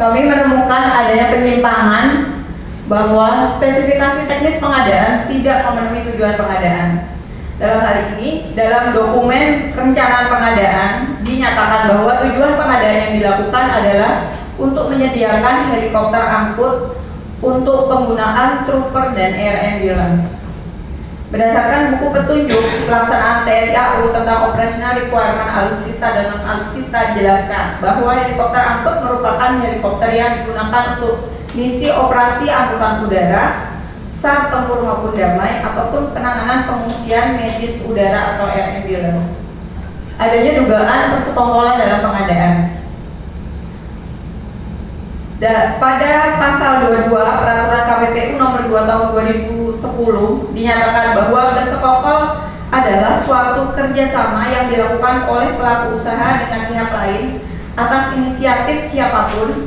kami menemukan adanya penyimpangan bahwa spesifikasi teknis pengadaan tidak memenuhi tujuan pengadaan. Dalam hal ini, dalam dokumen perencanaan pengadaan dinyatakan bahwa tujuan pengadaan yang dilakukan adalah untuk menyediakan helikopter angkut untuk penggunaan trooper dan air ambulance. Berdasarkan buku petunjuk pelaksanaan TNI AU tentang operational requirement alutsista dan non-alutsista dijelaskan bahwa helikopter angkut merupakan helikopter yang digunakan untuk misi operasi angkutan udara, SAR tempur maupun damai, ataupun penanganan pengungsian medis udara atau air ambulance. Adanya dugaan persekongkolan dalam pengadaan. Pada pasal 22 Peraturan KPPU nomor 2 tahun 2010 dinyatakan bahwa bersekongkol adalah suatu kerjasama yang dilakukan oleh pelaku usaha dengan pihak lain atas inisiatif siapapun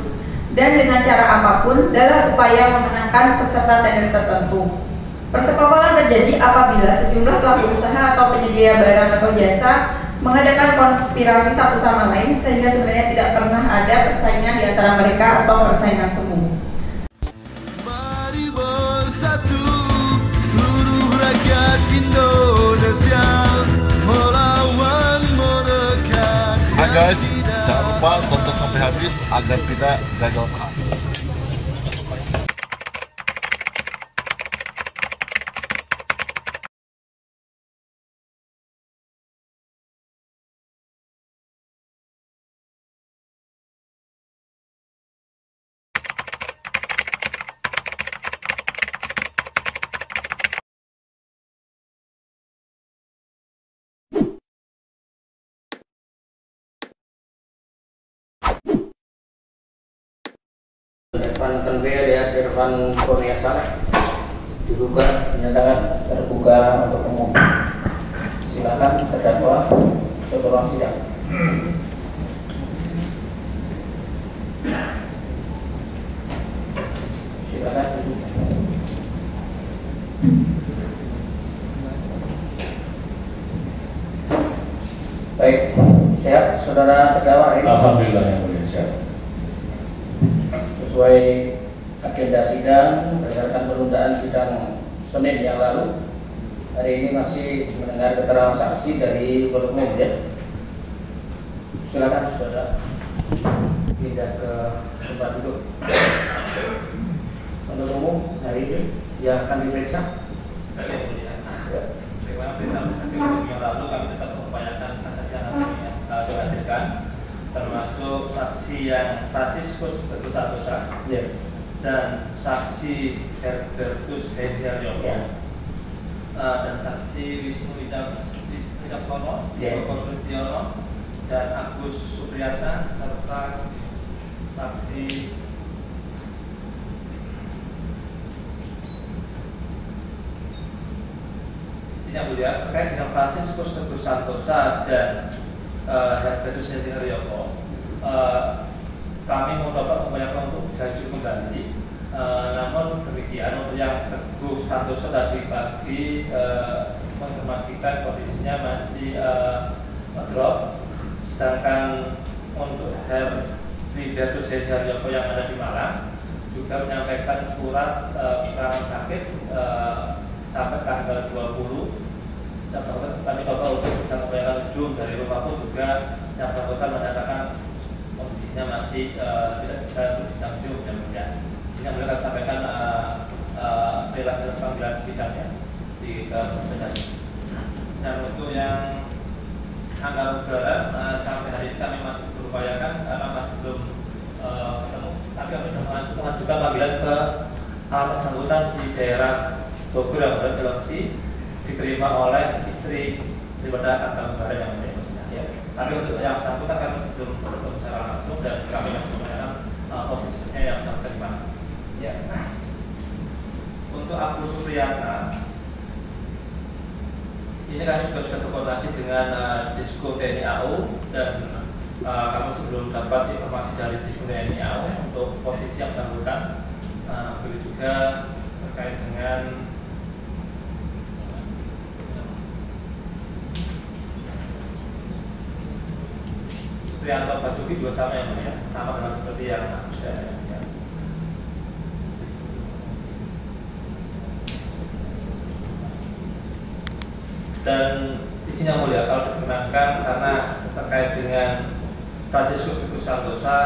dan dengan cara apapun dalam upaya memenangkan peserta tender tertentu. Persekongkolan terjadi apabila sejumlah pelaku usaha atau penyedia barang atau jasa mengadakan konspirasi satu sama lain sehingga sebenarnya tidak pernah ada persaingan di antara mereka atau persaingan semu. Mari bersatu seluruh rakyat Indonesia melawan mereka. Hai guys, jangan lupa tonton sampai habis agar tidak gagal paham. Irfan Kenbel ya, Irfan Kurniasa diduga dinyatakan terbuka untuk umum. Silakan terdakwa ke ruang sidang. Silakan duduk. Baik, sehat saudara terdakwa ini? Alhamdulillah yang mulia sehat. Sesuai agenda sidang berdasarkan penundaan sidang Senin yang lalu, hari ini masih mendengar keterangan saksi dari penuntut umum ya. Silakan saudara pindah ke tempat duduk. Penuntut umum hari ini yang akan diperiksa. Bagaimana perintah yang lalu kami tetap mengupayakan saksi yang akan dihadirkan, termasuk saksi yang Franciscus berdosa-dosa dan saksi Herbertus Hendaryono dan saksi Wisnu Wicaksono, Joko Kristiono dan Agus Supriyatna serta saksi yang mulia terkait dengan Franciscus berdosa-dosa dan Herbertus Hendaryono. Kami mencoba mengupayakan untuk bisa dihukum kembali. Namun demikian untuk yang Teguh Santoso tadi pagi menginformasikan kondisinya masih drop, sedangkan untuk Herbertus Hendaryono yang ada di Malang juga menyampaikan surat keterangan sakit sampai tanggal 20. Kami coba untuk bisa mengupayakan Zoom dari rumah pun juga yang bersangkutan menyatakan kondisinya masih tidak bisa bersidang Zoom dan kemudian yang boleh kami sampaikan perilaku panggilan sidangnya di persidangan. Dan untuk yang anggaran udara sampai hari ini kami masih berupayakan karena masih belum ketemu. Tapi kami sudah mengajukan panggilan ke bersangkutan di daerah Bogor yang berada dalam diterima oleh istri daripada kakak kembaran yang menjadi ya. Tapi untuk yang bersangkutan kami belum bertemu secara langsung dan kami masih menanyakan posisinya yang sampai di mana. Ya. Untuk Agus Supriyatna, ini kami juga sudah berkoordinasi dengan Disko TNI AU dan kami sebelum dapat informasi dari Disko TNI AU untuk posisi yang bersangkutan, begitu juga terkait dengan Supriyanto Basuki juga sama yang mulia, sama dengan seperti yang saya ya. Dan izin yang mulia kalau diperkenankan karena terkait dengan Franciscus Teguh Santosa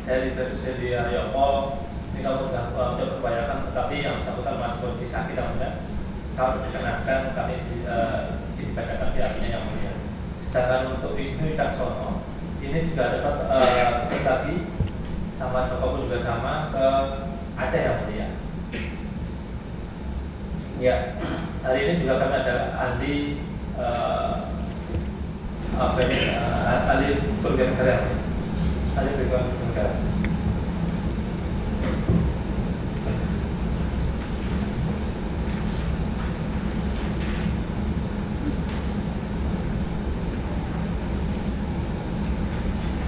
dari Terusedi Haryopo ini kalau sudah berbayakan, tetapi yang bersangkutan masih kondisi sakit yang mulia, kalau diperkenankan kami dibacakan pihaknya yang mulia. Sedangkan untuk Wisnu Wicaksono ini juga dapat tadi sama Joko pun juga sama ke Aceh yang mulia. Ya, hari ini juga kami ada ahli ahli kerugian negara, ahli kerugian negara.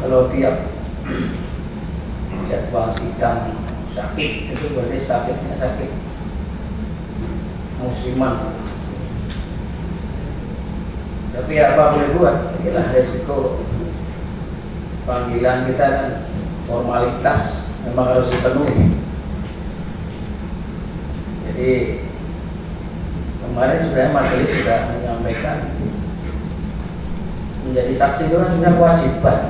Kalau tiap jadwal sidang sakit itu berarti sakitnya sakit musiman. Tapi apa boleh buat, inilah resiko panggilan kita kan, formalitas memang harus dipenuhi. Jadi kemarin sudah majelis sudah menyampaikan menjadi saksi itu kan sudah kewajiban.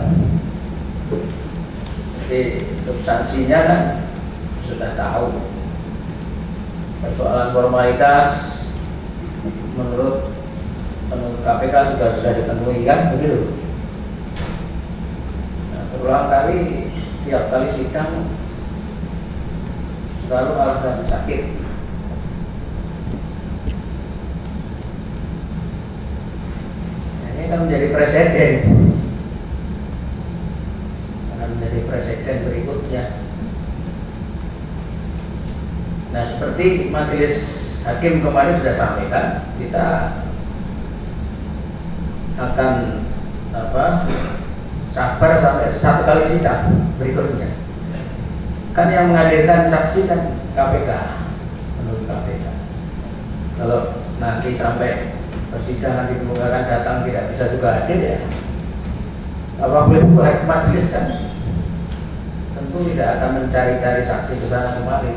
Jadi substansinya kan sudah tahu. Persoalan formalitas menurut KPK sudah dipenuhi kan begitu. Nah, berulang kali tiap kali sidang selalu alasan sakit. Nah, ini kan menjadi presiden. Akan menjadi presiden berikutnya. Nah, seperti majelis hakim kemarin sudah sampaikan, kita akan sabar sampai 1 kali sidang berikutnya. Kan yang menghadirkan saksi kan KPK, menurut KPK. Kalau nanti sampai persidangan dikemukakan datang tidak bisa juga hadir ya, apa boleh buat majelis kan? Tentu tidak akan mencari-cari saksi ke sana kemari.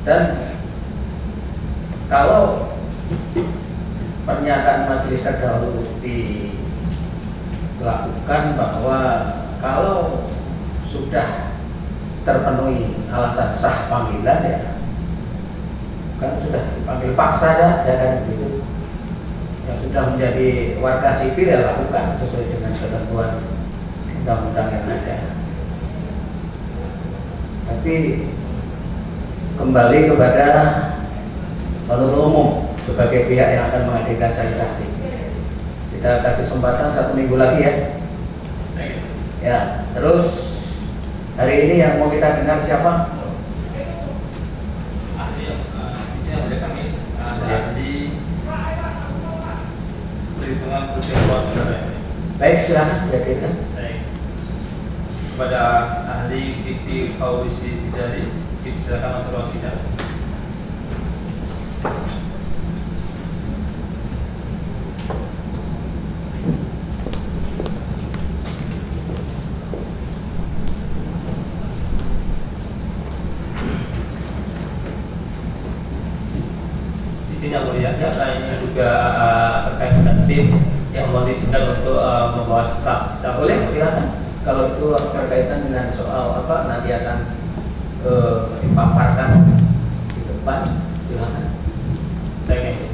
Dan kalau pernyataan majelis terdahulu dilakukan bahwa kalau sudah terpenuhi alasan sah panggilan ya kan sudah dipanggil paksa saja kan begitu. Yang sudah menjadi warga sipil ya lakukan sesuai dengan ketentuan undang-undang yang ada. Tapi kembali kepada penuntut umum sebagai pihak yang akan menghadirkan saksi. Kita kasih kesempatan 1 minggu lagi ya. Ya, terus hari ini yang mau kita dengar siapa? Ahli yang ada kami ahli perhitungan kerugian negara. Baik, silakan dihadirkan. Baik. Kepada ahli Fikri Fauzi Tijari, silakan untuk sidang. Izin yang mulia, karena ini juga terkait dengan tim yang mau disidang untuk membawa staf. Boleh, silakan. Kalau itu berkaitan dengan soal apa nanti akan dipaparkan di depan, silakan. Baik.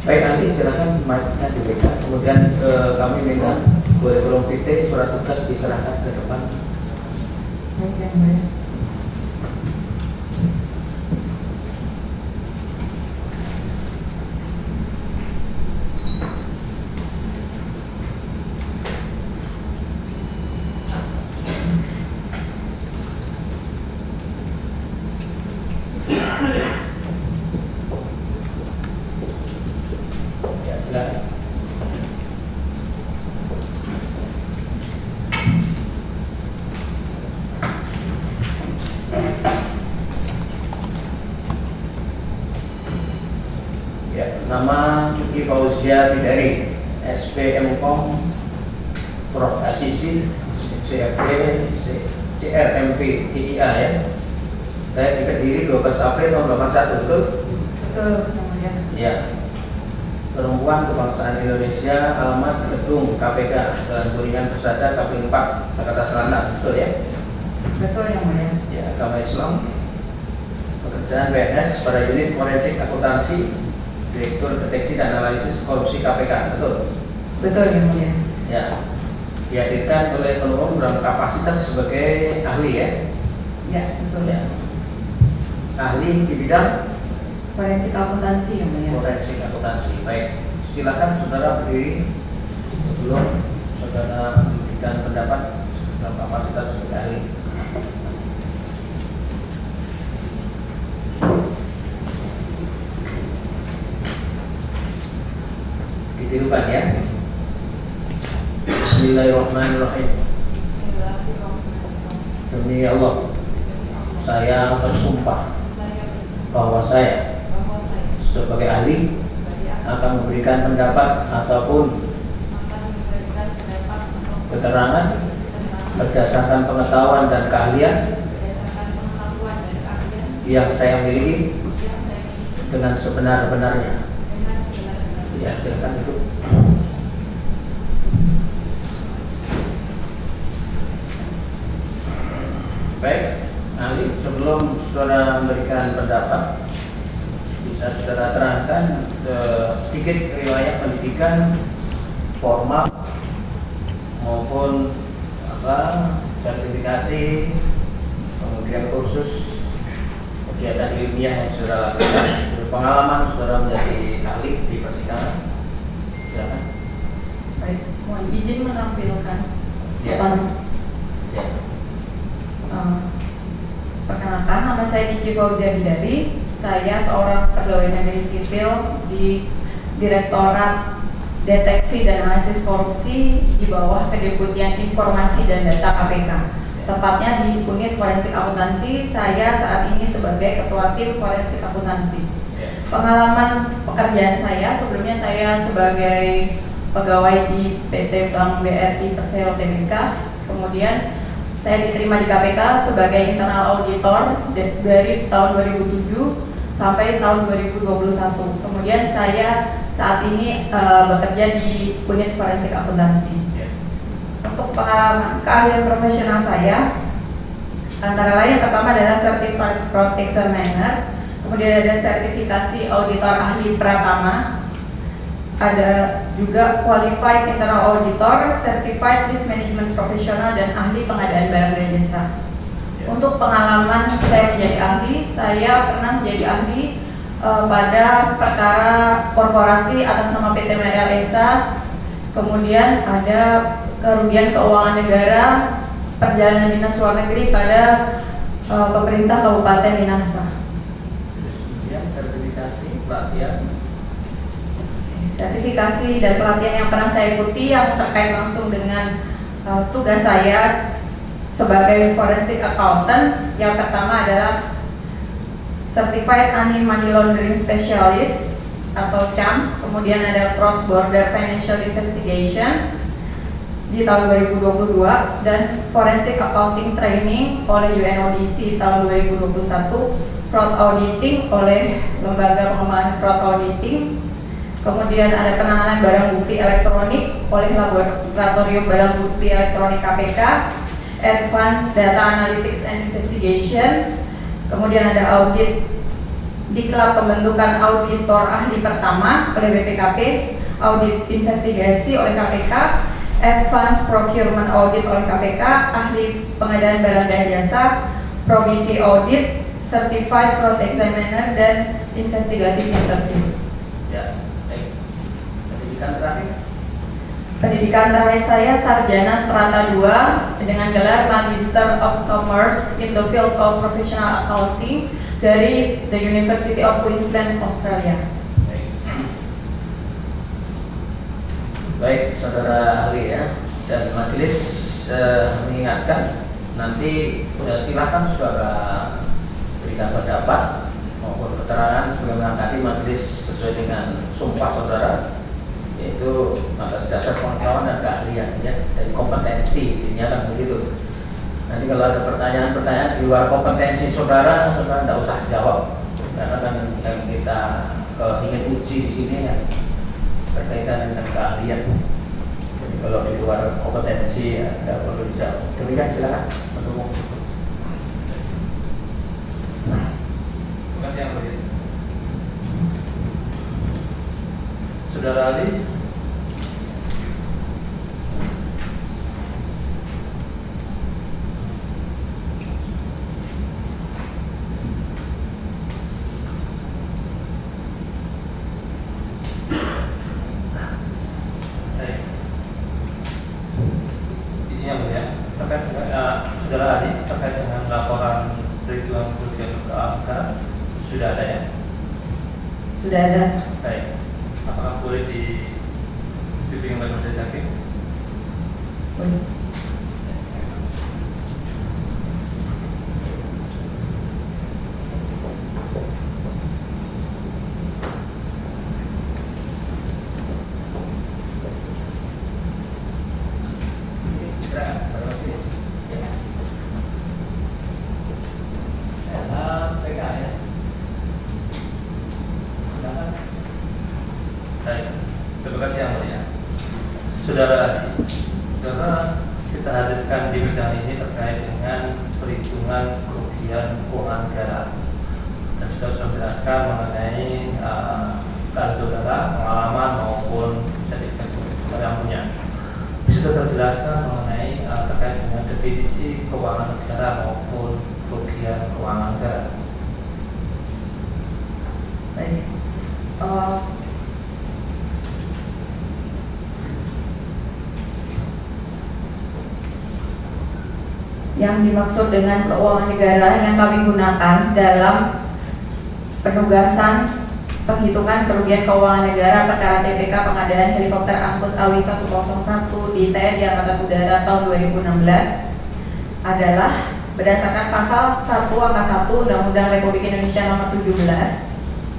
Baik, nanti silakan mic-nya diberikan. Kemudian kami minta kurikulum vitae surat tugas diserahkan ke depan. Silakan. Ya, nama Kiki Fauzia Bidari, SPMkom, Prof. Asisi, CFD, CRMP, TIA ya. Saya di Kediri 12 April tahun 81, betul? Betul, Yang Mulia. Ya. Perempuan Kebangsaan Indonesia, alamat Gedung KPK, Jalan Kuningan Persada, Kapling 4, Jakarta Selatan, betul ya? Betul, Yang Mulia. Ya, agama Islam. Pekerjaan PNS pada unit forensik akuntansi, Direktur Deteksi dan Analisis Korupsi KPK, betul? Betul, Yang Mulia. Ya. Dihadirkan oleh penumpang dalam kapasitas sebagai ahli ya? Ya, betul. Ya. Ahli di bidang Forensik akuntansi, Yang Mulia. forensik akuntansi. Baik, silakan saudara berdiri sebelum saudara memberikan pendapat dalam kapasitas sebagai ahli. Ditirukan ya. Bismillahirrahmanirrahim. Demi Allah, saya bersumpah bahwa saya sebagai ahli akan memberikan pendapat ataupun keterangan berdasarkan pengetahuan dan keahlian yang saya miliki dengan sebenar-benarnya. Ya, silakan duduk. Baik, ahli, sebelum saudara memberikan pendapat, bisa saudara terangkan sedikit riwayat pendidikan formal maupun sertifikasi, kemudian kursus kegiatan ilmiah yang saudara lakukan, pengalaman saudara menjadi ahli di persidangan. Silakan. Baik, mohon izin menampilkan Ya. depan. Ya. Perkenalkan, nama saya Kiki Fauzia Bidari. Saya seorang pegawai negeri sipil di Direktorat Deteksi dan Analisis Korupsi di bawah Kedeputian Informasi dan Data KPK. Tepatnya di unit forensik akuntansi. Saya saat ini sebagai Ketua Tim Forensik Akuntansi. Pengalaman pekerjaan saya, sebelumnya saya sebagai pegawai di PT Bank BRI Persero Tbk. Kemudian saya diterima di KPK sebagai internal auditor dari tahun 2007 sampai tahun 2021. Kemudian saya saat ini bekerja di unit forensik akuntansi. Untuk keahlian profesional saya, antara lain yang pertama adalah Certified Fraud Examiner, kemudian ada sertifikasi auditor ahli Pratama, ada juga Qualified Internal Auditor, Certified Risk Management Professional, dan ahli pengadaan barang dan jasa. Untuk pengalaman saya menjadi ahli, saya pernah menjadi ahli pada perkara korporasi atas nama PT Merel Esa, kemudian ada kerugian keuangan negara, perjalanan dinas luar negeri pada pemerintah Kabupaten Minahasa. Kemudian sertifikasi pelatihan. Sertifikasi dan pelatihan yang pernah saya ikuti yang terkait langsung dengan tugas saya sebagai forensic accountant, yang pertama adalah Certified Anti-Money Laundering Specialist atau CAMS, kemudian ada Cross Border Financial Investigation di tahun 2022, dan Forensic Accounting Training oleh UNODC tahun 2021, Fraud Auditing oleh Lembaga Pengembangan Fraud Auditing, kemudian ada penanganan barang bukti elektronik oleh Laboratorium Barang Bukti Elektronik KPK, Advanced Data Analytics and Investigation, kemudian ada audit diklat pembentukan auditor ahli pertama oleh BPKP, audit investigasi oleh KPK, Advanced Procurement Audit oleh KPK, ahli pengadaan barang dan jasa, Probity Audit, Certified Fraud Examiner, dan Investigative Interview. Ya, baik. Pendidikan terakhir. Pendidikan terakhir saya sarjana strata 2 dengan gelar Magister of Commerce in the field of Professional Accounting dari The University of Queensland, Australia. Baik. Baik, saudara ahli ya, dan majelis mengingatkan nanti silakan saudara berikan pendapat maupun keterangan sebagaimana tadi majelis sesuai dengan sumpah saudara, yaitu atas dasar pengetahuan dan keahlian ya, dan kompetensi, intinya kan begitu. Nanti kalau ada pertanyaan-pertanyaan di luar kompetensi saudara tidak usah jawab, karena kan yang kita ingin uji di sini ya berkaitan dengan keahlian. Jadi kalau di luar kompetensi ya tidak perlu dijawab. Demikian, silakan. Terima kasih yang mulia. Saudara Ali. Saudara Ali, terkait dengan laporan perhitungan kerugian negara sudah ada ya? Sudah ada. Baik. Apakah boleh dibimbing oleh Majelis Hakim? Boleh. Saudara, kita hadirkan di bidang ini terkait dengan perhitungan kerugian keuangan negara, dan sudah menjelaskan mengenai saudara pengalaman maupun sertifikat yang punya. Sudah terjelaskan mengenai terkait dengan definisi keuangan negara maupun kerugian keuangan negara. Baik. Yang dimaksud dengan keuangan negara yang kami gunakan dalam penugasan penghitungan kerugian keuangan negara perkara TPK pengadaan helikopter angkut AW101 di TNI Angkatan Udara tahun 2016 adalah berdasarkan pasal 1 angka 1 Undang-Undang Republik Indonesia nomor 17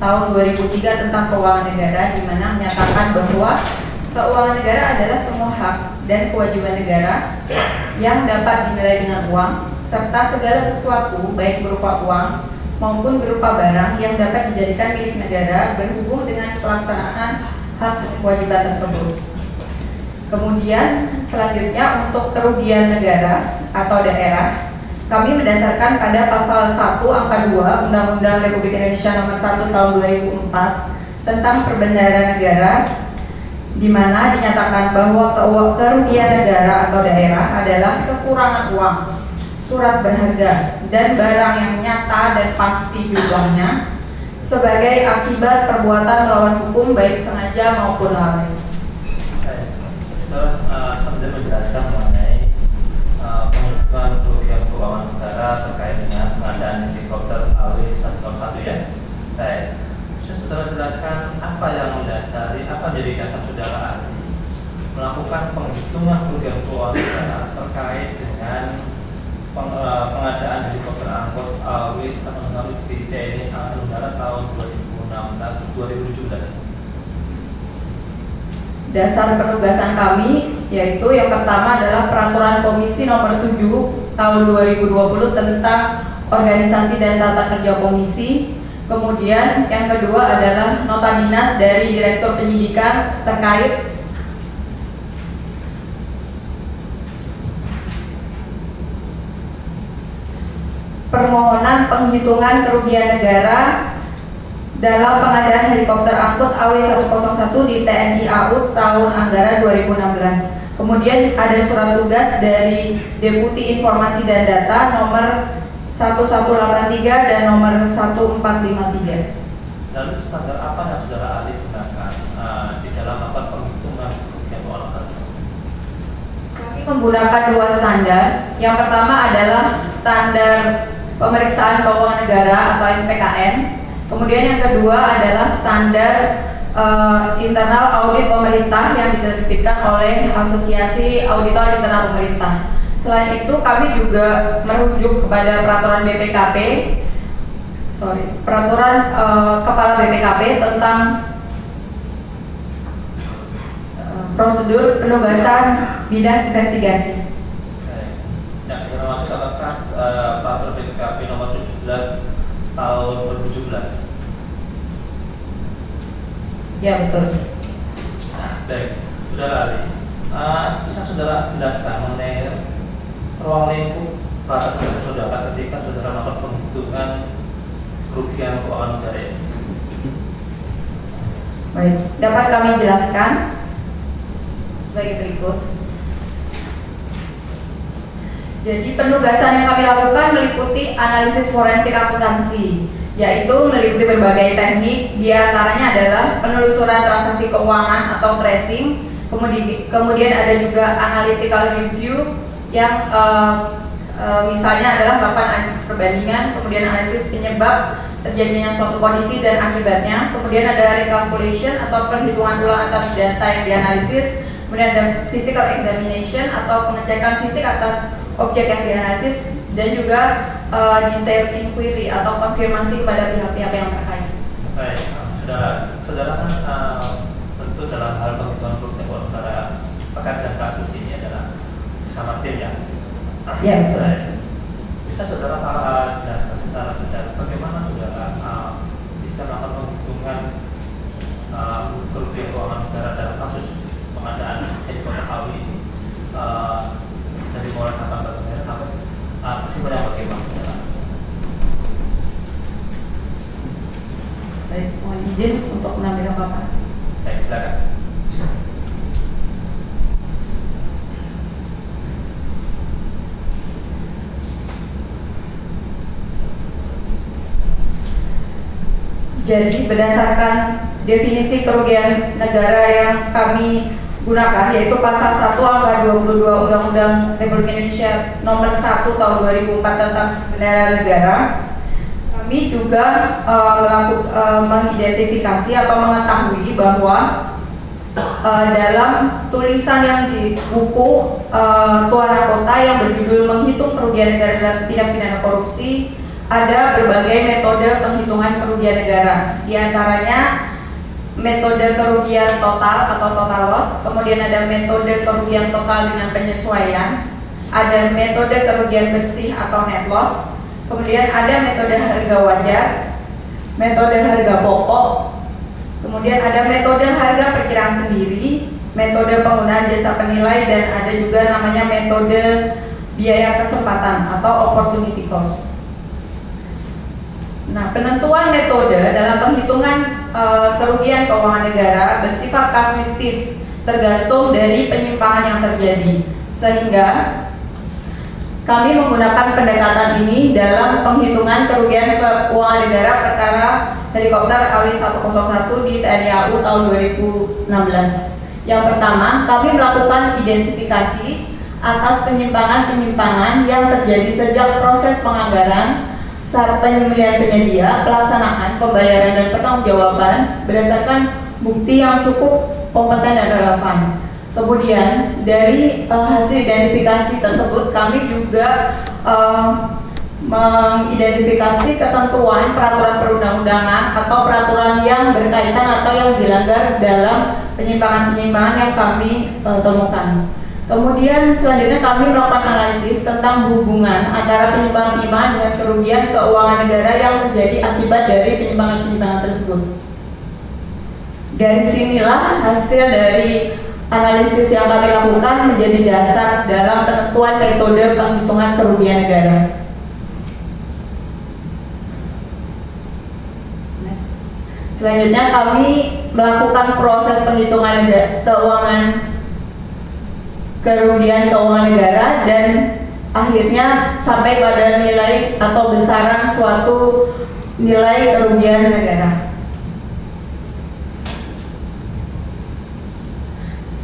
tahun 2003 tentang keuangan negara, di mana menyatakan bahwa keuangan negara adalah semua hak dan kewajiban negara yang dapat dinilai dengan uang, serta segala sesuatu baik berupa uang maupun berupa barang yang dapat dijadikan milik negara berhubung dengan pelaksanaan hak dan kewajiban tersebut. Kemudian selanjutnya untuk kerugian negara atau daerah, kami berdasarkan pada pasal 1 angka 2 Undang-Undang Republik Indonesia nomor 1 tahun 2004 tentang perbendaharaan negara, di mana dinyatakan bahwa kerugian negara atau daerah adalah kekurangan uang, surat berharga, dan barang yang nyata dan pasti jumlahnya sebagai akibat perbuatan melawan hukum baik sengaja maupun lalai. Sambil menjelaskan mengenai penghitungan kerugian keuangan negara terkait dengan pengadaan helikopter AW101 ya. Baik. Setelah jelaskan apa yang mendasari, apa menjadi dasar saudara ahli melakukan penghitungan kerugian keuangan negara terkait dengan pengadaan helikopter angkut AW101 di TNI Angkatan Udara tahun 2017. Dasar penugasan kami yaitu yang pertama adalah Peraturan Komisi Nomor 7 Tahun 2020 tentang Organisasi dan Tata Kerja Komisi. Kemudian yang kedua adalah nota dinas dari Direktur Penyidikan terkait permohonan penghitungan kerugian negara dalam pengadaan helikopter angkut AW101 di TNI AU tahun anggaran 2016. Kemudian ada surat tugas dari Deputi Informasi dan Data nomor 1183 dan nomor 1453. Lalu standar apa yang saudara ahli gunakan di dalam melakukan penghitungan kerugian keuangan tersebut? Kami menggunakan dua standar. Yang pertama adalah standar pemeriksaan keuangan negara atau SPKN. Kemudian yang kedua adalah standar internal audit pemerintah yang diterbitkan oleh Asosiasi Auditor Internal Pemerintah. Selain itu, kami juga merujuk kepada peraturan BPKP, peraturan Kepala BPKP tentang prosedur penugasan bidang investigasi. Ya, kita masuk catatan peraturan BPKP nomor 17 tahun 2017. Ya, betul. Baik, Saudara Ali, bisa Saudara jelaskan mengenai ruang lingkup peraturan Saudara ketika Saudara melakukan penghitungan kerugian keuangan negara ini? Baik, dapat kami jelaskan sebagai berikut. Jadi penugasan yang kami lakukan meliputi analisis forensik akuntansi, yaitu meliputi berbagai teknik, diantaranya adalah penelusuran transaksi keuangan atau tracing, kemudian ada juga analytical review yang misalnya adalah melakukan analisis perbandingan, kemudian analisis penyebab terjadinya suatu kondisi dan akibatnya, kemudian ada recalculation atau perhitungan ulang atas data yang dianalisis, kemudian ada physical examination atau pengecekan fisik atas objek yang dianalisis, dan juga detailed inquiry atau konfirmasi kepada pihak-pihak yang terkait. Baik, saudara kan tentu dalam hal penghitungan kerugian keuangan negara terkait dengan kasus ini adalah bersama tim ya. Ya, betul. Baik. Bisa saudara jelaskan secara detail bagaimana saudara bisa melakukan penghitungan kerugian keuangan negara dalam kasus pengadaan helikopter AW ini dari mulai kapan bagaimana sampai kesimpulan bagaimana? Baik, mohon izin untuk mengambil paparan. Baik, silakan. Jadi berdasarkan definisi kerugian negara yang kami gunakan, yaitu pasal 1 angka 22 Undang-Undang Republik Indonesia nomor 1 tahun 2004 tentang bendahara negara, kami juga mengidentifikasi atau mengetahui bahwa dalam tulisan yang di buku Tuana Kota yang berjudul Menghitung Kerugian Negara dan Tindak Pidana Korupsi, ada berbagai metode penghitungan kerugian negara. Di antaranya metode kerugian total atau total loss, kemudian ada metode kerugian total dengan penyesuaian, ada metode kerugian bersih atau net loss, kemudian ada metode harga wajar, metode harga pokok, kemudian ada metode harga perkiraan sendiri, metode penggunaan jasa penilai, dan ada juga namanya metode biaya kesempatan atau opportunity cost. Nah, penentuan metode dalam penghitungan kerugian keuangan negara bersifat kasuistis, tergantung dari penyimpangan yang terjadi. Sehingga kami menggunakan pendekatan ini dalam penghitungan kerugian keuangan negara perkara helikopter AW101 di TNI AU tahun 2016. Yang pertama, kami melakukan identifikasi atas penyimpangan-penyimpangan yang terjadi sejak proses penganggaran, penyembelihan penyedia, pelaksanaan, pembayaran, dan pertanggungjawaban berdasarkan bukti yang cukup kompeten dan relevan. Kemudian dari hasil identifikasi tersebut kami juga mengidentifikasi ketentuan peraturan perundang-undangan atau peraturan yang berkaitan atau yang dilanggar dalam penyimpangan-penyimpangan yang kami temukan. Kemudian selanjutnya kami melakukan analisis tentang hubungan antara penyimpangan-penyimpangan dengan kerugian keuangan negara yang terjadi akibat dari penyimpangan-penyimpangan tersebut. Dari sinilah hasil dari analisis yang kami lakukan menjadi dasar dalam penentuan metode penghitungan kerugian negara. Selanjutnya kami melakukan proses penghitungan keuangan kerugian keuangan negara dan akhirnya sampai pada nilai atau besaran suatu nilai kerugian negara.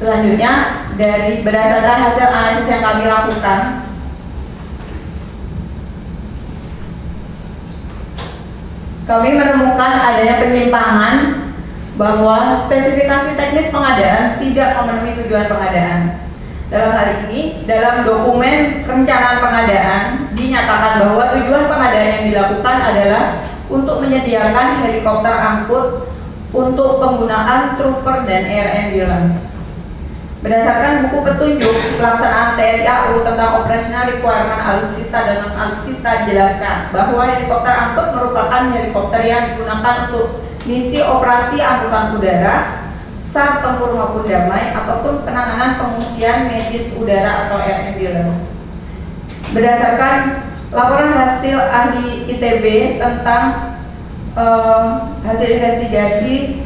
Selanjutnya dari berdasarkan hasil analisis yang kami lakukan, kami menemukan adanya penyimpangan bahwa spesifikasi teknis pengadaan tidak memenuhi tujuan pengadaan. Dalam hal ini, dalam dokumen perencanaan pengadaan dinyatakan bahwa tujuan pengadaan yang dilakukan adalah untuk menyediakan helikopter angkut untuk penggunaan trooper dan air ambulance. Berdasarkan buku petunjuk pelaksanaan TNI AU tentang operational requirement alutsista dan non-alutsista dijelaskan bahwa helikopter angkut merupakan helikopter yang digunakan untuk misi operasi angkutan udara, SAR tempur maupun damai, ataupun penanganan pengungsian medis udara atau air ambulance. Berdasarkan laporan hasil ahli ITB tentang hasil investigasi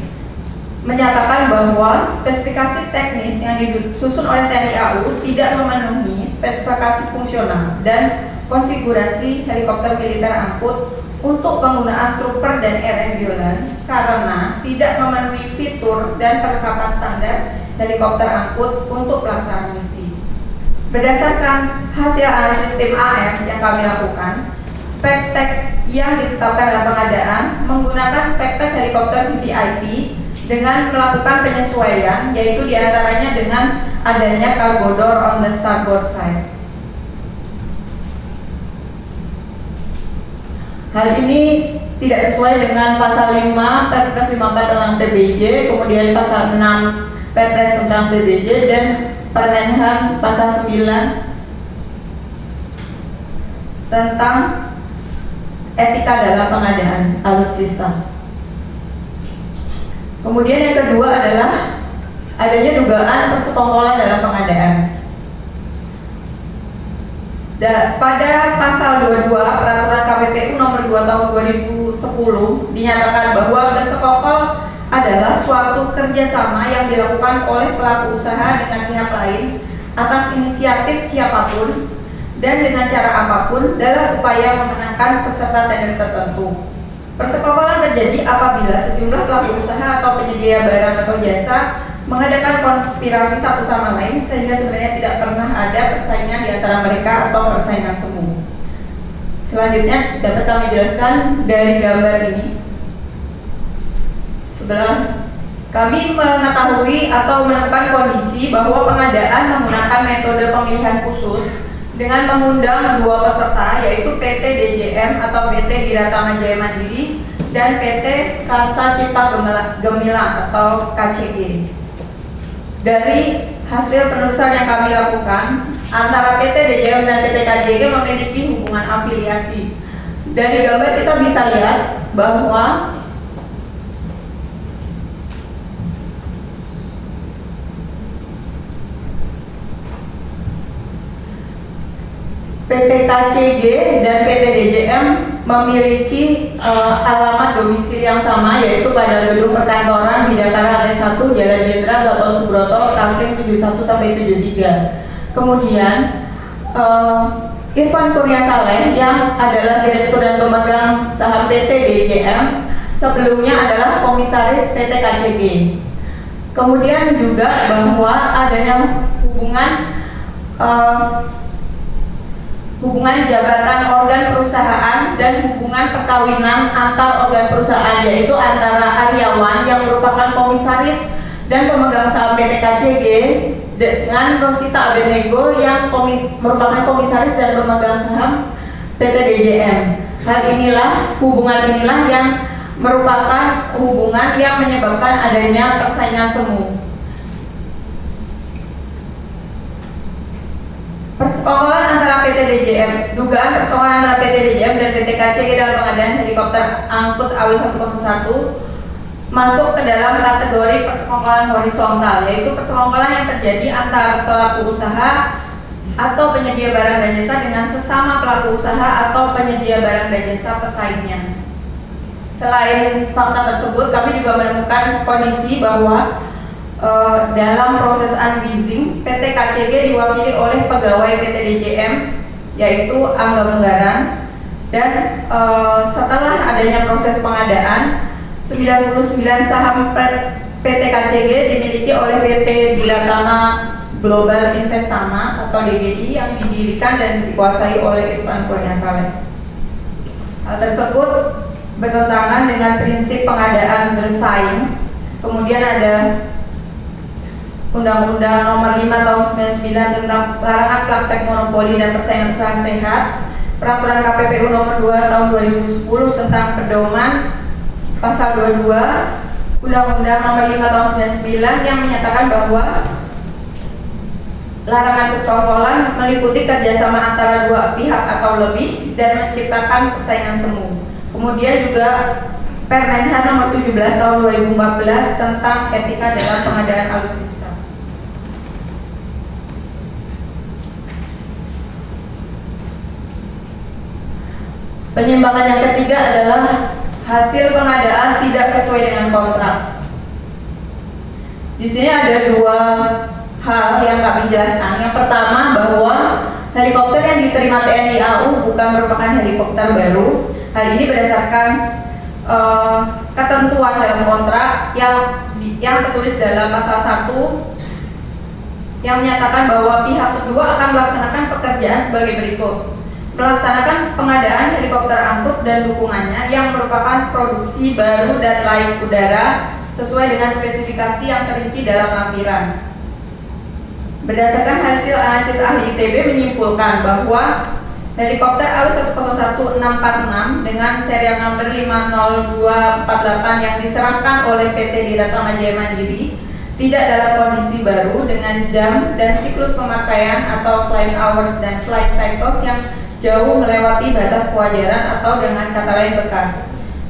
menyatakan bahwa spesifikasi teknis yang disusun oleh TNI AU tidak memenuhi spesifikasi fungsional dan konfigurasi helikopter militer angkut untuk penggunaan trooper dan air ambulance karena tidak memenuhi fitur dan perlengkapan standar helikopter angkut untuk pelaksanaan misi. Berdasarkan hasil analisis tim AF yang kami lakukan, spek tek yang ditetapkan dalam pengadaan menggunakan spek tek helikopter VVIP dengan melakukan penyesuaian, yaitu diantaranya dengan adanya cargo door on the starboard side. Hal ini tidak sesuai dengan pasal 5 Perpres 54 tentang PBJ, kemudian pasal 6 Perpres tentang PBJ, dan Permenhan pasal 9 tentang etika dalam pengadaan alutsista. Kemudian yang kedua adalah adanya dugaan persekongkolan dalam pengadaan. Pada pasal 22 Peraturan KPPU nomor 2 tahun 2010 dinyatakan bahwa bersekongkol adalah suatu kerjasama yang dilakukan oleh pelaku usaha dengan pihak lain atas inisiatif siapapun dan dengan cara apapun dalam upaya memenangkan peserta tender tertentu. Persekongkolan terjadi apabila sejumlah pelaku usaha atau penyedia barang atau jasa mengadakan konspirasi satu sama lain sehingga sebenarnya tidak pernah ada persaingan di antara mereka atau persaingan semu. Selanjutnya dapat kami jelaskan dari gambar ini. Sebelah kami mengetahui atau menemukan kondisi bahwa pengadaan menggunakan metode pemilihan khusus dengan mengundang dua peserta, yaitu PT DJM atau PT Diratama Jaya Mandiri dan PT Karsa Cipta Gemilang atau KCG. Dari hasil penelusuran yang kami lakukan, antara PT DJM dan PT KCG memiliki hubungan afiliasi. Dari gambar kita bisa lihat bahwa PT KCG dan PT DJM memiliki alamat domisili yang sama, yaitu pada gedung perkantoran Bidakara lantai 1 Jalan Jenderal Gatot Subroto, Tamrin 71 sampai 73. Kemudian Irfan Kurnia Saleh yang adalah direktur dan pemegang saham PT DJM sebelumnya adalah komisaris PT KCG. Kemudian juga bahwa adanya hubungan jabatan organ perusahaan dan hubungan perkawinan antar organ perusahaan, yaitu antara Aryawan yang merupakan komisaris dan pemegang saham PT KCG dengan Rosita Abednego yang merupakan komisaris dan pemegang saham PT DJM. Hubungan inilah yang merupakan hubungan yang menyebabkan adanya persaingan semu. Persekongkolan antara PT DJM, dugaan persekongkolan antara PT DJM dan PT KCG dalam pengadaan helikopter angkut AW101 masuk ke dalam kategori persekongkolan horizontal, yaitu persekongkolan yang terjadi antara pelaku usaha atau penyedia barang dan jasa dengan sesama pelaku usaha atau penyedia barang dan jasa pesaingnya. Selain fakta tersebut, kami juga menemukan kondisi bahwa dalam proses unleasing, PT KCG diwakili oleh pegawai PT DJM, yaitu Angga Menggaran, dan setelah adanya proses pengadaan, 99 saham PT KCG dimiliki oleh PT Diratama Global Investama atau DGI yang didirikan dan dikuasai oleh Irfan Kurnia Saleh. Hal tersebut bertentangan dengan prinsip pengadaan bersaing, Kemudian ada Undang-Undang Nomor 5 Tahun 99 tentang larangan praktek monopoli dan persaingan usaha sehat, Peraturan KPPU Nomor 2 Tahun 2010 tentang pedoman Pasal 22, Undang-Undang Nomor 5 Tahun 99 yang menyatakan bahwa larangan persekongkolan meliputi kerjasama antara dua pihak atau lebih dan menciptakan persaingan semu. Kemudian juga Permenhan Nomor 17 Tahun 2014 tentang etika dalam pengadaan alutsista. Penyimpangan yang ketiga adalah hasil pengadaan tidak sesuai dengan kontrak. Di sini ada dua hal yang kami jelaskan. Yang pertama, bahwa helikopter yang diterima TNI AU bukan merupakan helikopter baru. Hal ini berdasarkan ketentuan dalam kontrak yang tertulis dalam pasal 1 yang menyatakan bahwa pihak kedua akan melaksanakan pekerjaan sebagai berikut: melaksanakan pengadaan helikopter angkut dan dukungannya yang merupakan produksi baru dan layak udara sesuai dengan spesifikasi yang terinci dalam lampiran. Berdasarkan hasil analisis ahli ITB menyimpulkan bahwa helikopter AW101-646 dengan serial nomor 50248 yang diserahkan oleh PT Diratama Jaya Mandiri tidak dalam kondisi baru dengan jam dan siklus pemakaian atau flight hours dan flight cycles yang jauh melewati batas kewajaran atau dengan kata lain bekas.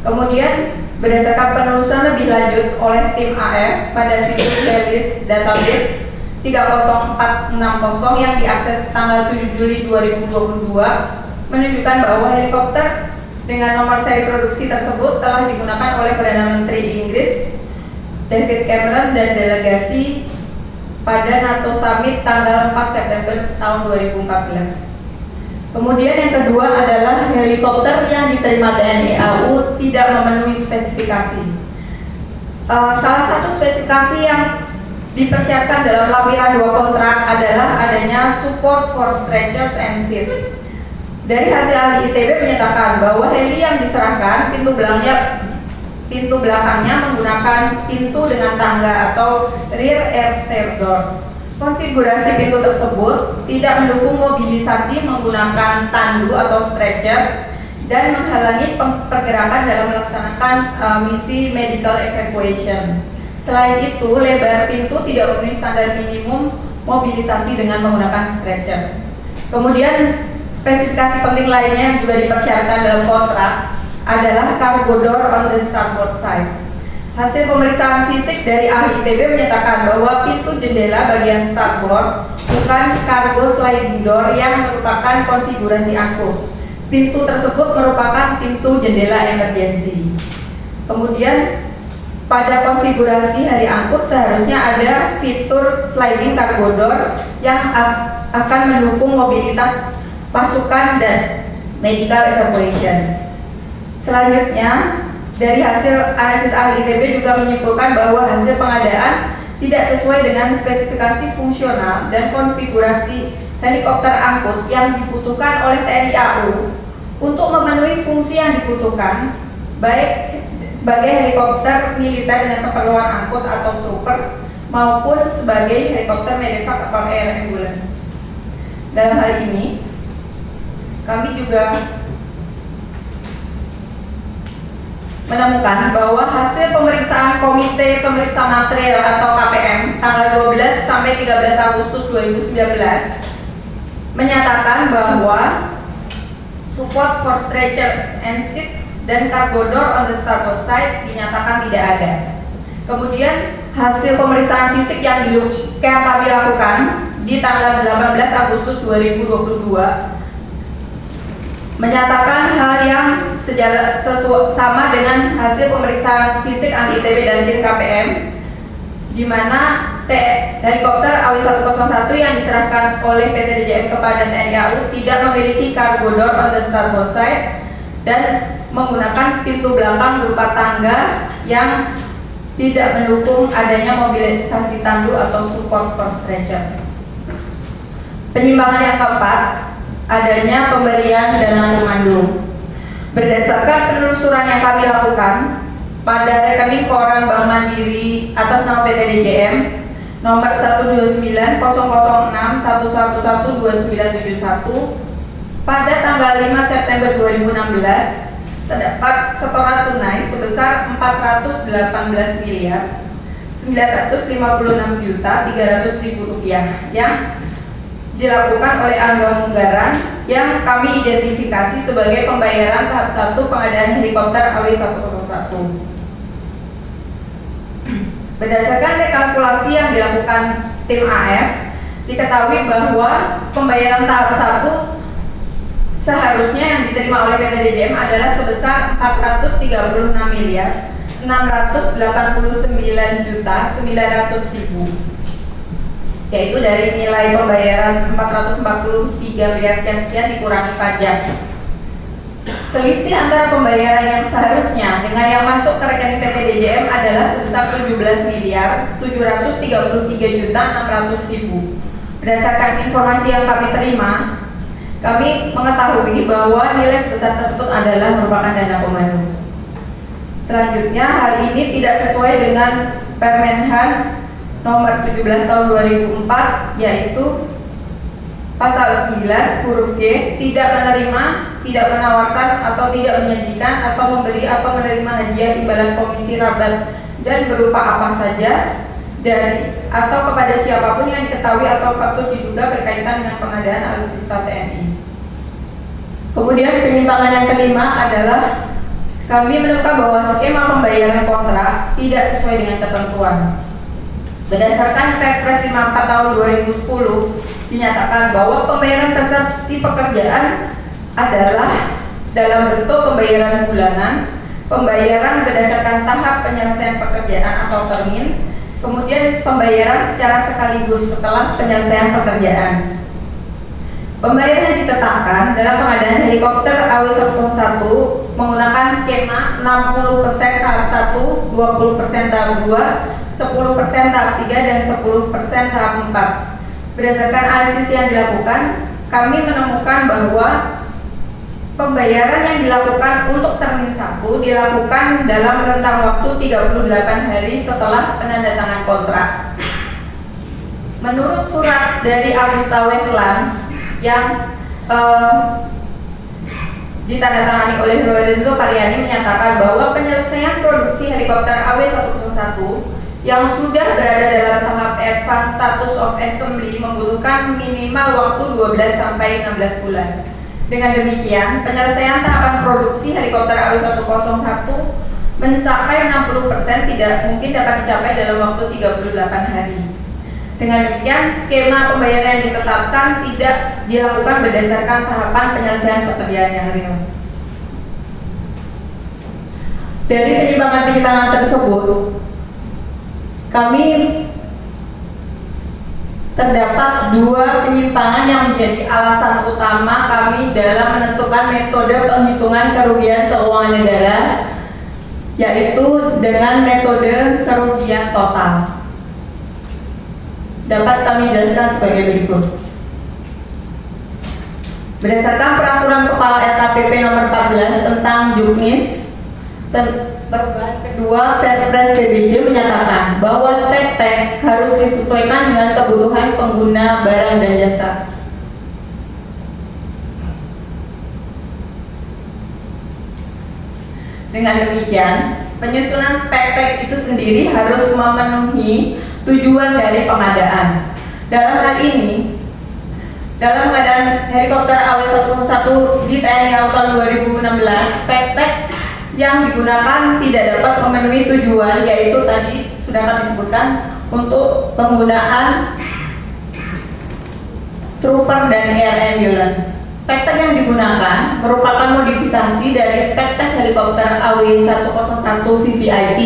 Kemudian berdasarkan penelusuran lebih lanjut oleh tim AF pada situs Helis Database 30460 yang diakses tanggal 7 Juli 2022 menunjukkan bahwa helikopter dengan nomor seri produksi tersebut telah digunakan oleh Perdana Menteri Inggris David Cameron dan delegasi pada NATO Summit tanggal 4 September tahun 2014. Kemudian yang kedua adalah helikopter yang diterima TNI AU tidak memenuhi spesifikasi. Salah satu spesifikasi yang dipersiapkan dalam lampiran dua kontrak adalah adanya support for stretchers and seats. Dari hasil ahli ITB menyatakan bahwa heli yang diserahkan pintu belakangnya menggunakan pintu dengan tangga atau rear air stair door. Konfigurasi pintu tersebut tidak mendukung mobilisasi menggunakan tandu atau stretcher dan menghalangi pergerakan dalam melaksanakan misi medical evacuation. Selain itu, lebar pintu tidak memenuhi standar minimum mobilisasi dengan menggunakan stretcher. Kemudian, spesifikasi penting lainnya yang juga dipersyaratkan dalam kontrak adalah cargo door on the starboard side. Hasil pemeriksaan fisik dari ahli ITB menyatakan bahwa pintu jendela bagian starboard bukan cargo sliding door yang merupakan konfigurasi angkut. Pintu tersebut merupakan pintu jendela emergency. Kemudian, pada konfigurasi heli angkut seharusnya ada fitur sliding cargo door yang akan mendukung mobilitas pasukan dan medical evacuation. Selanjutnya, dari hasil analisis ahli ITB juga menyimpulkan bahwa hasil pengadaan tidak sesuai dengan spesifikasi fungsional dan konfigurasi helikopter angkut yang dibutuhkan oleh TNI AU untuk memenuhi fungsi yang dibutuhkan, baik sebagai helikopter militer dengan keperluan angkut atau trooper maupun sebagai helikopter medevac atau air ambulance. Dalam hal ini, kami juga menemukan bahwa hasil pemeriksaan Komite Pemeriksa Material atau KPM tanggal 12 sampai 13 Agustus 2019 menyatakan bahwa support for stretchers and seats dan cargo door on the starboard side dinyatakan tidak ada. Kemudian hasil pemeriksaan fisik yang kami lakukan di tanggal 18 Agustus 2022 menyatakan hal yang sama dengan hasil pemeriksaan fisik ahli ITB dan tim KPM, di mana helikopter AW101 yang diserahkan oleh PT DJM kepada TNI AU tidak memiliki cargo door on the starboard side dan menggunakan pintu belakang berupa tangga yang tidak mendukung adanya mobilisasi tandu atau support for stretcher. Penyimpangan yang keempat, adanya pemberian dana komando. Berdasarkan penelusuran yang kami lakukan, pada rekening Koran Bank Mandiri atas nama PT DJM nomor 129.006.1112971 pada tanggal 5 September 2016 terdapat setoran tunai sebesar 418.956.300.000 rupiah yang dilakukan oleh anggaran yang kami identifikasi sebagai pembayaran tahap 1 pengadaan helikopter AW101. Berdasarkan rekalkulasi yang dilakukan tim AF, diketahui bahwa pembayaran tahap 1 seharusnya yang diterima oleh PT DJM adalah sebesar 436.689.900.000, yaitu dari nilai pembayaran 443 miliar sekian dikurangi pajak. Selisih antara pembayaran yang seharusnya dengan yang masuk ke rekening PT DJM adalah sebesar 17.073.600.000. Berdasarkan informasi yang kami terima, kami mengetahui bahwa nilai sebesar tersebut adalah merupakan dana komando. Selanjutnya, hal ini tidak sesuai dengan Permenhan nomor 17 tahun 2004, yaitu pasal 9 huruf G, tidak menerima, tidak menawarkan atau tidak menjanjikan atau memberi atau menerima hadiah imbalan komisi rabat dan berupa apa saja dari atau kepada siapapun yang diketahui atau patut diduga berkaitan dengan pengadaan alutsista TNI. Kemudian penyimpangan yang kelima adalah kami menemukan bahwa skema pembayaran kontrak tidak sesuai dengan ketentuan. Berdasarkan Perpres 54 tahun 2010 dinyatakan bahwa pembayaran prestasi pekerjaan adalah dalam bentuk pembayaran bulanan, pembayaran berdasarkan tahap penyelesaian pekerjaan atau termin, kemudian pembayaran secara sekaligus setelah penyelesaian pekerjaan. Pembayaran yang ditetapkan dalam pengadaan helikopter AW101 menggunakan skema 60% tahap 1, 20% tahap 2, 10% tahap 3, dan 10% tahap 4. Berdasarkan analisis yang dilakukan, kami menemukan bahwa pembayaran yang dilakukan untuk termin 1 dilakukan dalam rentang waktu 38 hari setelah penandatangan kontrak. Menurut surat dari Agusta Westland yang ditandatangani oleh Lorenzo Karyani menyatakan bahwa penyelesaian produksi helikopter AW101 yang sudah berada dalam tahap advance status of assembly membutuhkan minimal waktu 12-16 bulan. Dengan demikian, penyelesaian tahapan produksi helikopter AW101 mencapai 60% tidak mungkin dapat dicapai dalam waktu 38 hari. Dengan demikian, skema pembayaran yang ditetapkan tidak dilakukan berdasarkan tahapan penyelesaian pekerjaan yang real. Dari penyimpangan-penyimpangan tersebut, kami terdapat 2 penyimpangan yang menjadi alasan utama kami dalam menentukan metode penghitungan kerugian keuangan negara, yaitu dengan metode kerugian total. Dapat kami jelaskan sebagai berikut. Berdasarkan Peraturan Kepala LKPP nomor 14 tentang Juknis, perubahan kedua Perpres PBJ menyatakan bahwa spektek harus disesuaikan dengan kebutuhan pengguna barang dan jasa. Dengan demikian, penyusunan spektek itu sendiri harus memenuhi tujuan dari pengadaan. Dalam hal ini, dalam pengadaan helikopter AW101 di TNI AU tahun 2016, spektek yang digunakan tidak dapat memenuhi tujuan, yaitu tadi sudah kami sebutkan untuk penggunaan trooper dan air ambulance. Spektek yang digunakan merupakan modifikasi dari spektek helikopter AW101 VVIP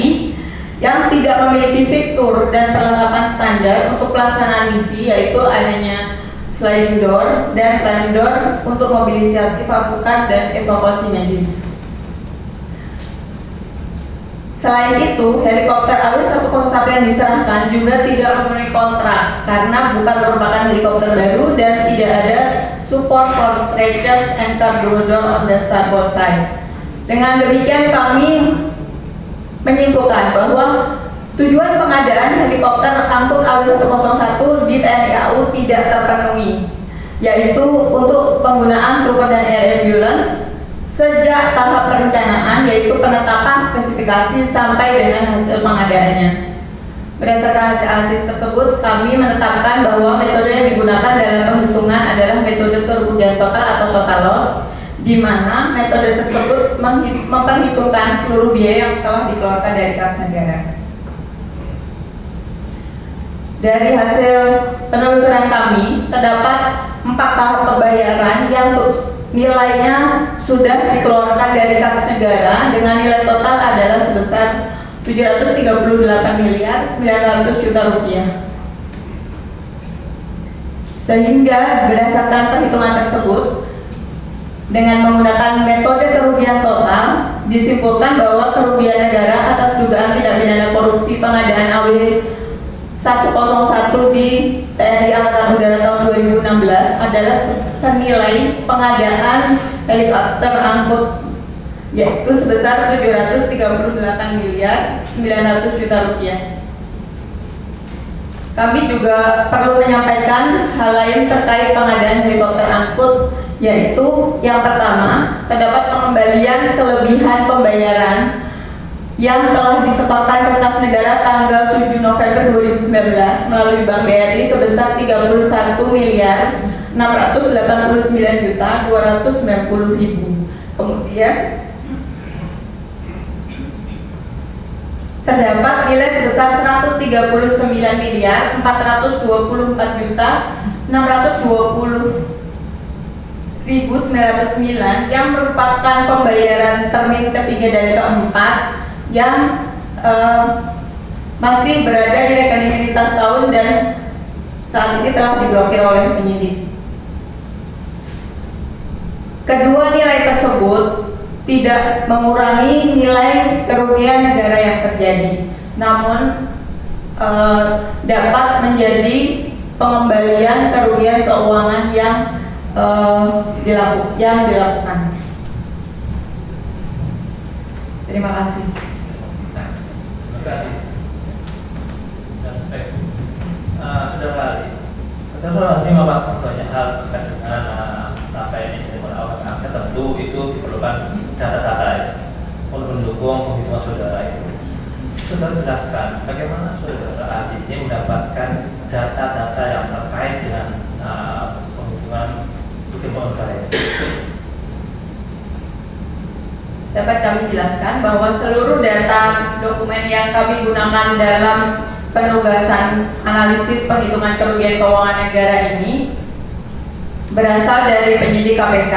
yang tidak memiliki fitur dan perlengkapan standar untuk pelaksanaan misi, yaitu adanya sliding door dan climbing door untuk mobilisasi pasukan dan evakuasi medis. Selain itu, helikopter AW101 yang diserahkan juga tidak memenuhi kontrak karena bukan merupakan helikopter baru dan tidak ada support for stretchers and cargo door on the starboard side. Dengan demikian, kami menyimpulkan bahwa tujuan pengadaan helikopter angkut AW101 di TNI AU tidak terpenuhi, yaitu untuk penggunaan trooper dan air ambulance sejak tahap perencanaan, yaitu penetapan spesifikasi sampai dengan hasil pengadaannya. Berdasarkan hasil tersebut, kami menetapkan bahwa metode yang digunakan dalam penghitungan adalah metode kerugian total atau total loss, di mana metode tersebut memperhitungkan seluruh biaya yang telah dikeluarkan dari kas negara. Dari hasil penelusuran kami, terdapat 4 tahap pembayaran yang nilainya sudah dikeluarkan dari kas negara dengan nilai total adalah sebesar 738 miliar 900 juta rupiah. Sehingga berdasarkan perhitungan tersebut, dengan menggunakan metode kerugian total, disimpulkan bahwa kerugian negara atas dugaan tindak pidana korupsi pengadaan AW101 di TNI Angkatan Udara tahun 2016 adalah senilai pengadaan helikopter angkut, yaitu sebesar 738 miliar 900 juta rupiah. Kami juga perlu menyampaikan hal lain terkait pengadaan helikopter angkut, yaitu yang pertama, terdapat pengembalian kelebihan pembayaran yang telah disetorkan ke kas negara tanggal 7 November 2019 melalui Bank BRI sebesar 31 miliar 689 juta 290 ribu. Kemudian terdapat nilai sebesar 139 miliar 424 juta 620 1909 yang merupakan pembayaran termin ketiga dan keempat yang masih berada di rekening lintas tahun dan saat ini telah diblokir oleh penyidik. Kedua nilai tersebut tidak mengurangi nilai kerugian negara yang terjadi, namun dapat menjadi pengembalian kerugian keuangan yang dilakukan. Terima kasih. Terima kasih. Saudara ini memang banyak hal terkait dengan apa ini dari awal angket, tentu itu diperlukan data-data untuk mendukung penghitungan saudara itu. Saudara jelaskan bagaimana saudara saat ini mendapatkan data-data yang terkait dengan penghitungan penghitungan negara itu. Dapat kami jelaskan bahwa seluruh data dokumen yang kami gunakan dalam penugasan analisis penghitungan kerugian keuangan negara ini berasal dari penyidik KPK,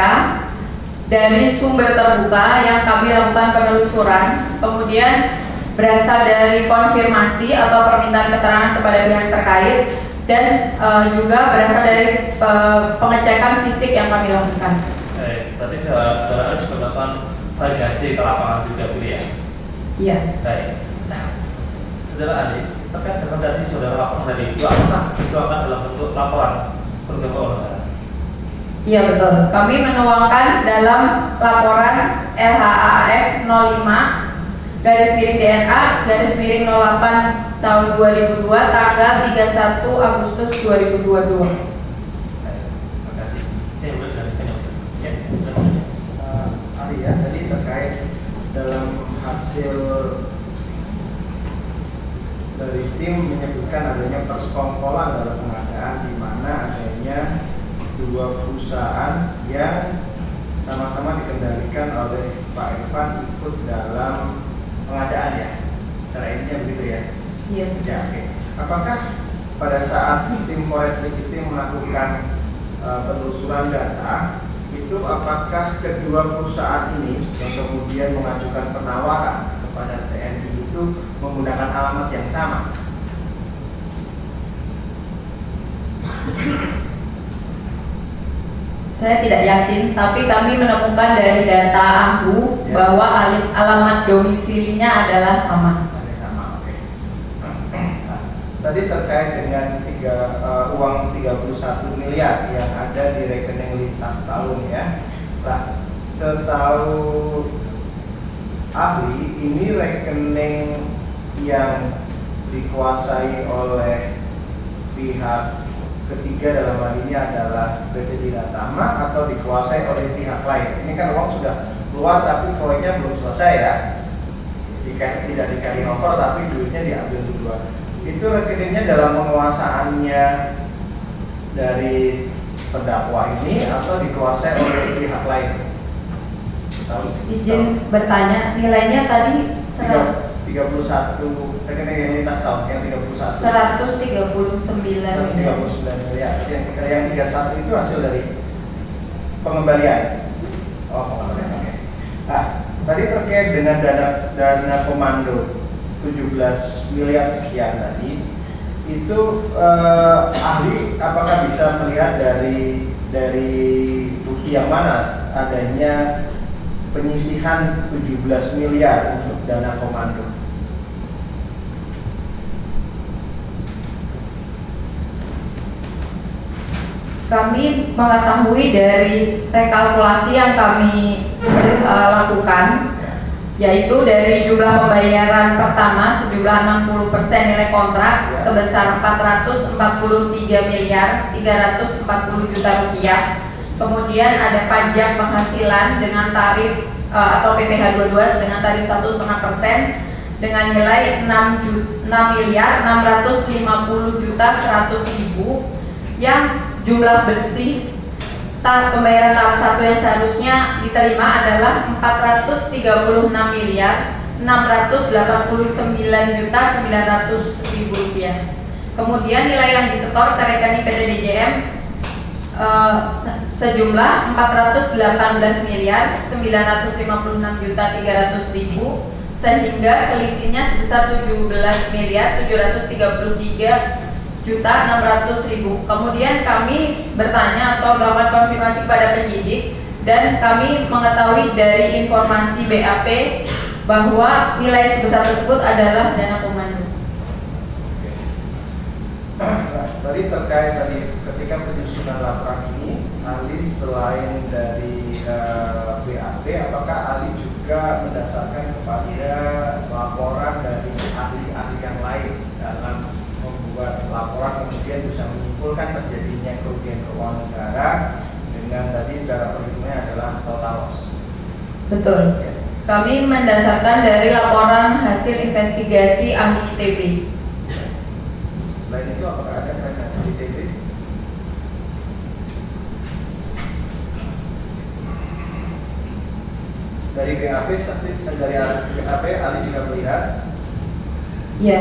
dari sumber terbuka yang kami lakukan penelusuran, kemudian berasal dari konfirmasi atau permintaan keterangan kepada pihak terkait, dan juga berasal dari pengecekan fisik yang kami lakukan. Baik, berarti saudara harus melakukan validasi ke lapangan juga, Bu ya? Iya. Baik. Saudara Adi, terkait dengan tadi saudara laporan dari itu, apakah itu akan dalam bentuk laporan kerugian keuangan negara? Iya betul. Kami menuangkan dalam laporan LHAF 05 /DNA/08 tahun 2002 tanggal 31 Agustus 2022. Terima kasih. Ya, tadi terkait dalam hasil dari tim menyebutkan adanya persekongkolan dalam pengadaan, di mana adanya dua perusahaan yang sama-sama dikendalikan oleh Pak Irfan ikut dalam pengadaan ya. Secara intinya begitu ya. Iya. Ya, oke. Apakah pada saat tim forensik itu melakukan penelusuran data, itu apakah kedua perusahaan ini yang kemudian mengajukan penawaran kepada TNI itu menggunakan alamat yang sama? Saya tidak yakin, tapi kami menemukan dari data AHU bahwa alamat domisilinya adalah sama. Sama, oke. Tadi terkait dengan uang 31 miliar yang ada di rekening lintas tahun ya. Nah, setahu ahli, ini rekening yang dikuasai oleh pihak ketiga dalam hal ini adalah PT Diratama atau dikuasai oleh pihak lain. Ini kan uang sudah keluar tapi proyeknya belum selesai ya, tidak di carry over tapi duitnya diambil duluan. Itu rekeningnya dalam penguasaannya dari pendakwa ini atau dikuasai oleh pihak lain? Izin bertanya, nilainya tadi 31 rekening yang lintas tahun yang 31 139 miliar. Yang 31 itu hasil dari pengembalian. Oh, pengembalian. Oke. Nah, tadi terkait dengan dana komando 17 miliar sekian tadi, itu ahli apakah bisa melihat dari bukti yang mana adanya penyisihan 17 miliar untuk dana komando? Kami mengetahui dari rekalkulasi yang kami lakukan, yaitu dari jumlah pembayaran pertama sejumlah 60% nilai kontrak sebesar 443 miliar 340 juta rupiah. Kemudian ada pajak penghasilan dengan tarif atau PPh 22 dengan tarif 1,5% dengan nilai 6 miliar 650 juta 100 ribu, yang jumlah bersih pembayaran tahap 1 yang seharusnya diterima adalah 436 miliar 689 juta 900 ribu rupiah. Kemudian nilai yang disetor ke rekening PT DJM sejumlah 418 miliar 956 juta 300 ribu, sehingga selisihnya sebesar 17 miliar 733 juta 600 ribu. Kemudian kami bertanya atau melakukan konfirmasi pada penyidik, dan kami mengetahui dari informasi BAP bahwa nilai sebesar tersebut adalah dana komando. Tadi terkait ketika penyusunan laporan ini, ahli selain dari BAP, apakah ahli juga mendasarkan kepada laporan dari ahli-ahli yang lain dalam membuat laporan kemudian bisa menyimpulkan terjadinya kerugian keuangan negara dengan tadi cara perhitungannya adalah total loss? Betul. Ya. Kami mendasarkan dari laporan hasil investigasi ahli ITB. Selain itu apakah ada hasil ITB? Dari BAP, saksi dari BAP ahli juga melihat. Iya.